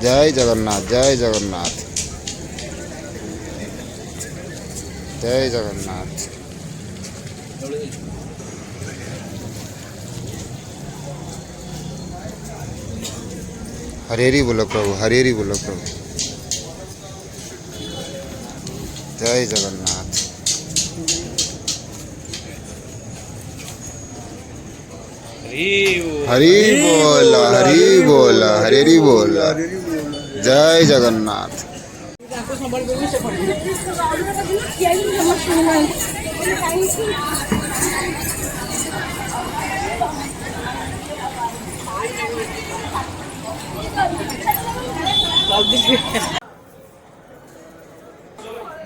जय जगन्नाथ जय जगन्नाथ जय जगन्नाथ। हरेरी बोलो प्रभु, हरेरी बोलो प्रभु। जय जगन्नाथ। हरी बोल, हरी बोल, हरेरी बोल। जय जगन्नाथ।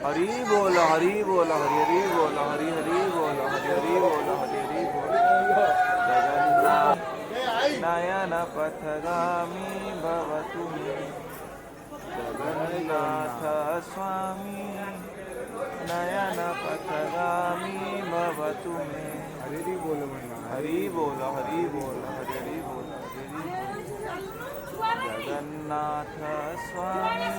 हरी बोल, हरी बोल, हरी हरी बोल, हरी हरी बोल, हरी हरी बोल, हरी हरी बोल। जगन्नाथ नयन पथगामी भवतु मे, जगन्नाथ स्वामी नयन पथगामी भवतु मे। हरी बोल, हरी बोल, हरी बोल, हरी हरी बोल, हरी हरी बोल। जगन्नाथ स्वामी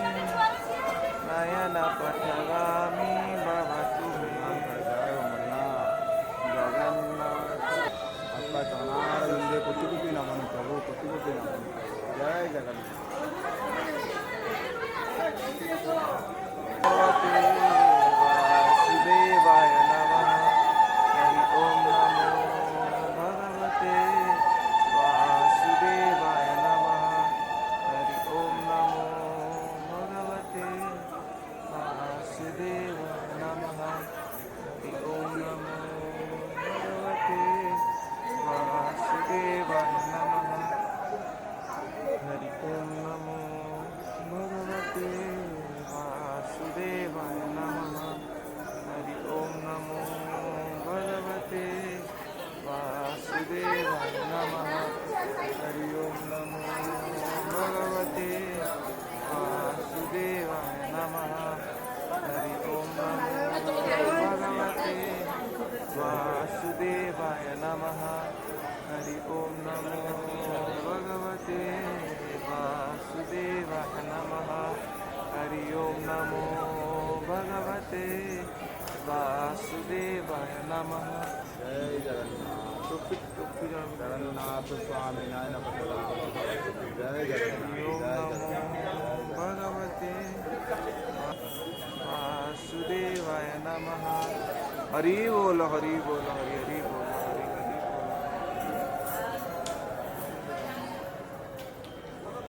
नयन पथगामी भवतु मे, जगन्नाथ। आपका चरणार विंदे कोटि कोटि नमन प्रभु, कोटि कोटि नमन। जय जगन्नाथ। भगवते वासुदेवाय नमः। हरि ओम नमो भगवते वासुदेवाय नमः। हरि ओम नमो भगवते वासुदेवाय नमः। हरि ओम नमो भगवते वासुदेवाय नमः। हरि ओम नमो भगवते वासुदेवाय नमः। हरि ओम नमो भगवते वासुदेवाय नमः। हरि ओम नमो भगवते वासुदेवाय नमः। हरि ओम नमो भगवते वासुदेवाय नमः। हरि ओम नमो भगवते वासुदेवाय नमः। हरि ओम नमो भगवते वासुदेवाय नमः। जय जगन्नाथ। जगन्नाथ स्वामी नयन पथगामी भवतु मे। जय जगन्नाथ। ओम नमो भगवते वासुदेवाय नमः। हरि बोल, हरि बोल, हरि हरि बोल।